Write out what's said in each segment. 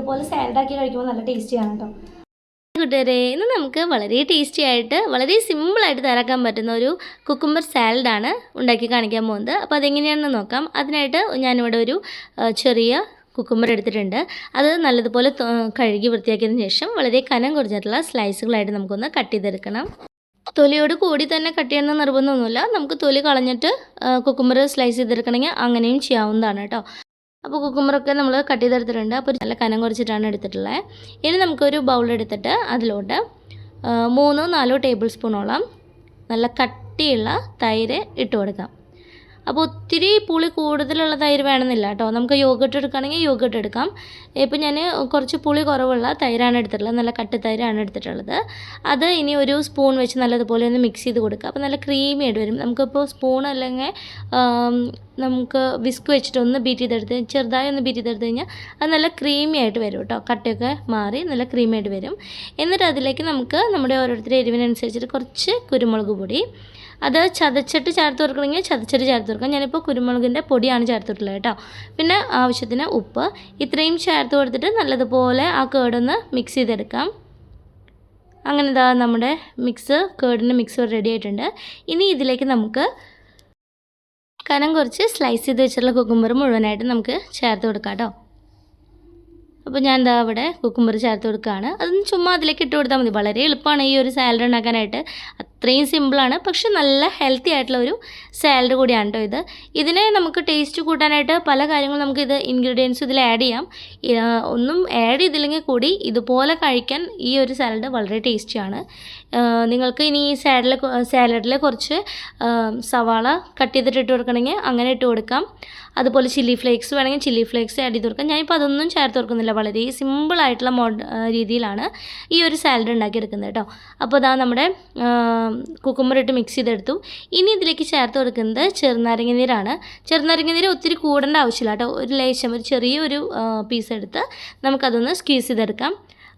ഇതുപോലെ സാലഡാക്കി കഴിക്കുമ്പോൾ നല്ല ടേസ്റ്റിയാണ് കേട്ടോ. കൂട്ടുകാരെ, ഇന്ന് നമുക്ക് വളരെ ടേസ്റ്റി ആയിട്ട് വളരെ സിമ്പിളായിട്ട് തയ്യാറാക്കാൻ പറ്റുന്ന ഒരു കുക്കുംബർ സാലഡാണ് ഉണ്ടാക്കി കാണിക്കാൻ പോകുന്നത്. അപ്പോൾ അതെങ്ങനെയാണെന്ന് നോക്കാം. അതിനായിട്ട് ഞാനിവിടെ ഒരു ചെറിയ കുക്കുംബർ എടുത്തിട്ടുണ്ട്. അത് നല്ലതുപോലെ കഴുകി വൃത്തിയാക്കിയതിന് ശേഷം വളരെ കനം കുറച്ചിട്ടുള്ള സ്ലൈസുകളായിട്ട് നമുക്കൊന്ന് കട്ട് ചെയ്തെടുക്കണം. തൊലിയോട് കൂടി തന്നെ കട്ട് ചെയ്യണമെന്ന് നിർബന്ധമൊന്നുമില്ല. നമുക്ക് തൊലി കളഞ്ഞിട്ട് കുക്കുംബർ സ്ലൈസ് ചെയ്തെടുക്കണമെങ്കിൽ അങ്ങനെയും ചെയ്യാവുന്നതാണ് കേട്ടോ. അപ്പോൾ കുക്കുംബറൊക്കെ നമ്മൾ കട്ട് ചെയ്തെടുത്തിട്ടുണ്ട്. അപ്പോൾ നല്ല കനം കുറച്ചിട്ടാണ് എടുത്തിട്ടുള്ളത്. ഇനി നമുക്കൊരു ബൗളെടുത്തിട്ട് അതിലോട്ട് 3-4 ടേബിൾ സ്പൂണോളം നല്ല കട്ടിയുള്ള തൈര് ഇട്ട് കൊടുക്കാം. അപ്പോൾ ഒത്തിരി പുളി കൂടുതലുള്ള തൈര് വേണമെന്നില്ല കേട്ടോ. നമുക്ക് യോഗട്ട് എടുക്കുകയാണെങ്കിൽ യോഗട്ട് എടുക്കാം. ഇപ്പോൾ ഞാൻ കുറച്ച് പുളി കുറവുള്ള തൈരാണ് എടുത്തിട്ടുള്ളത്. നല്ല കട്ടി തൈരാണ് എടുത്തിട്ടുള്ളത്. അത് ഇനി ഒരു സ്പൂൺ വെച്ച് നല്ലതുപോലെ ഒന്ന് മിക്സ് ചെയ്ത് കൊടുക്കുക. അപ്പോൾ നല്ല ക്രീമി ആയിട്ട് വരും. നമുക്കിപ്പോൾ സ്പൂൺ അല്ലെങ്കിൽ നമുക്ക് വിസ്ക് വെച്ചിട്ടൊന്ന് ബീറ്റ് ചെയ്തെടുത്ത് ചെറുതായി ഒന്ന് ബീറ്റ് ചെയ്തെടുത്ത് കഴിഞ്ഞാൽ അത് നല്ല ക്രീമി ആയിട്ട് വരും കേട്ടോ. കട്ടയൊക്കെ മാറി നല്ല ക്രീമി ആയിട്ട് വരും. എന്നിട്ട് അതിലേക്ക് നമുക്ക് നമ്മുടെ ഓരോരുത്തരുടെ എരിവിനനുസരിച്ചിട്ട് കുറച്ച് കുരുമുളക് പൊടി, അത് ചതച്ചിട്ട് ചേർത്ത് കൊടുക്കണമെങ്കിൽ ചതച്ചിട്ട് ചേർത്ത് കൊടുക്കാം. ഞാനിപ്പോൾ കുരുമുളകിൻ്റെ പൊടിയാണ് ചേർത്തിട്ടുള്ളത് കേട്ടോ. പിന്നെ ആവശ്യത്തിന് ഉപ്പ്, ഇത്രയും ചേർത്ത് കൊടുത്തിട്ട് നല്ലതുപോലെ ആ കേടൊന്ന് മിക്സ് ചെയ്തെടുക്കാം. അങ്ങനെ ഇതാ നമ്മുടെ കേടിൻ്റെ മിക്സ് റെഡി ആയിട്ടുണ്ട്. ഇനി ഇതിലേക്ക് നമുക്ക് കനം കുറച്ച് സ്ലൈസ് ചെയ്ത് വെച്ചിട്ടുള്ള കുക്കുംബർ മുഴുവനായിട്ട് നമുക്ക് ചേർത്ത് കൊടുക്കാം കേട്ടോ. അപ്പോൾ ഞാൻ എന്താ അവിടെ കുക്കുംബർ ചേർത്ത് കൊടുക്കുകയാണ്. അതൊന്ന് ചുമ്മാ അതിലേക്ക് ഇട്ട് കൊടുത്താൽ മതി. വളരെ എളുപ്പമാണ് ഈ ഒരു സാലഡ് ഉണ്ടാക്കാനായിട്ട്. അത്രയും സിമ്പിളാണ്. പക്ഷെ നല്ല ഹെൽത്തി ആയിട്ടുള്ള ഒരു സാലഡ് കൂടിയാണ് കേട്ടോ ഇത്. ഇതിനെ നമുക്ക് ടേസ്റ്റ് കൂട്ടാനായിട്ട് പല കാര്യങ്ങളും നമുക്ക് ഇൻഗ്രീഡിയൻസ് ഇതിൽ ആഡ് ചെയ്യാം. ഒന്നും ആഡ് ചെയ്തില്ലെങ്കിൽ കൂടി ഇതുപോലെ കഴിക്കാൻ ഈ ഒരു സാലഡ് വളരെ ടേസ്റ്റിയാണ്. നിങ്ങൾക്ക് ഇനി ഈ സാലഡിൽ കുറച്ച് സവാള കട്ട് ചെയ്തിട്ട് ഇട്ട് കൊടുക്കണമെങ്കിൽ അങ്ങനെ ഇട്ട് കൊടുക്കാം. അതുപോലെ ചില്ലി ഫ്ലേക്സ് വേണമെങ്കിൽ ചില്ലി ഫ്ലേക്സ് ആഡ് ചെയ്ത് കൊടുക്കാം. ഞാനിപ്പോൾ അതൊന്നും ചേർത്ത് കൊടുക്കുന്നില്ല. വളരെ സിമ്പിളായിട്ടുള്ള രീതിയിലാണ് ഈ ഒരു സാലഡ് ഉണ്ടാക്കിയെടുക്കുന്നത് കേട്ടോ. അപ്പോൾ അതാ നമ്മുടെ കുക്കുംബർ ഇട്ട് മിക്സ് ചെയ്തെടുത്തു. ഇനി ഇതിലേക്ക് ചേർത്ത് കൊടുക്കുന്നത് ചെറുനാരങ്ങ നീരാണ്. ചെറുനാരങ്ങ നീര് ഒത്തിരി കൂടേണ്ട ആവശ്യമില്ല കേട്ടോ. ഒരു ലേശം ഒരു ചെറിയൊരു പീസ് എടുത്ത് നമുക്കതൊന്ന് സ്ക്വീസ് ചെയ്തെടുക്കാം.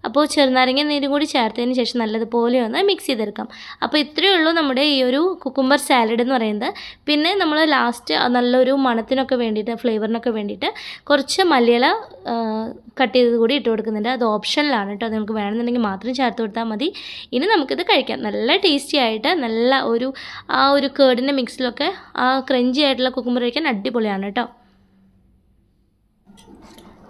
അപ്പോൾ ചെറുനാരങ്ങ നീരും കൂടി ചേർത്തതിന് ശേഷം നല്ലതുപോലെ ഒന്ന് മിക്സ് ചെയ്തെടുക്കാം. അപ്പോൾ ഇത്രയേ ഉള്ളൂ നമ്മുടെ ഈ ഒരു കുക്കുംബർ സാലഡ് എന്ന് പറയുന്നത്. പിന്നെ നമ്മൾ ലാസ്റ്റ് നല്ലൊരു മണത്തിനൊക്കെ വേണ്ടിയിട്ട് ഫ്ലേവറിനൊക്കെ വേണ്ടിയിട്ട് കുറച്ച് മല്ലിയില കട്ട് ചെയ്തത് കൂടി ഇട്ട് കൊടുക്കുന്നുണ്ട്. അത് ഓപ്ഷനിലാണ് കേട്ടോ. അത് നമുക്ക് വേണമെന്നുണ്ടെങ്കിൽ മാത്രം ചേർത്ത് കൊടുത്താൽ മതി. ഇനി നമുക്കിത് കഴിക്കാം. നല്ല ടേസ്റ്റി ആയിട്ട് നല്ല ആ ഒരു കേടിൻ്റെ മിക്സിലൊക്കെ ആ ക്രഞ്ചി ആയിട്ടുള്ള കുക്കുംബർ കഴിക്കാൻ അടിപൊളിയാണ് കേട്ടോ.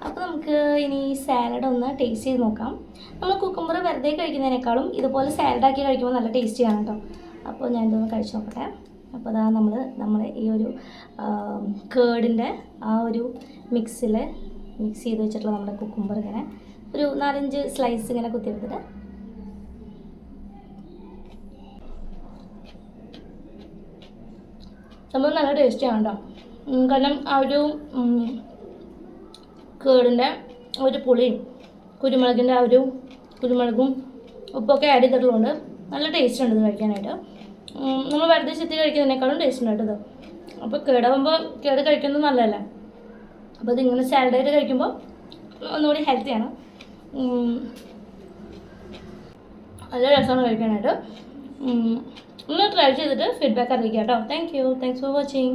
അപ്പോൾ നമുക്ക് ഇനി സാലഡ് ഒന്ന് ടേസ്റ്റ് ചെയ്ത് നോക്കാം. നമ്മൾ കുക്കുംബർ വെറുതെ കഴിക്കുന്നതിനേക്കാളും ഇതുപോലെ സാലഡാക്കി കഴിക്കുമ്പോൾ നല്ല ടേസ്റ്റിയാണ് കേട്ടോ. അപ്പോൾ ഞാൻ ഇതൊന്ന് കഴിച്ച് നോക്കട്ടെ. അപ്പോൾ അതാ നമ്മുടെ ഈ ഒരു കേടിൻ്റെ ആ ഒരു മിക്സ് ചെയ്ത് വെച്ചിട്ടുള്ള നമ്മുടെ കുക്കുംബർ ഇങ്ങനെ ഒരു 4-5 സ്ലൈസ് ഇങ്ങനെ കുത്തിയെടുത്തിട്ട് സംഭവം നല്ല ടേസ്റ്റിയാണ് കേട്ടോ. കാരണം ആ ഒരു കേടിൻ്റെ ഒരു പുളിയും കുരുമുളകിൻ്റെ ആ ഒരു കുരുമുളകും ഉപ്പൊക്കെ ആഡ് ചെയ്തിട്ടുള്ളതുകൊണ്ട് നല്ല ടേസ്റ്റ് ഉണ്ട് ഇത് കഴിക്കാനായിട്ട്. നമ്മൾ വെറുതെ ചെത്തി കഴിക്കുന്നതിനേക്കാളും ടേസ്റ്റ് ഉണ്ട് കേട്ടോ. അപ്പോൾ കേട് കഴിക്കുന്നത് നല്ലതല്ലേ. അപ്പോൾ ഇതിങ്ങനെ സാലഡായിട്ട് കഴിക്കുമ്പോൾ ഒന്നുകൂടി ഹെൽത്തിയാണ്. നല്ല രസമാണ് കഴിക്കാനായിട്ട്. ഒന്ന് ട്രൈ ചെയ്തിട്ട് ഫീഡ്ബാക്ക് അറിയിക്കാം കേട്ടോ. Thanks for watching.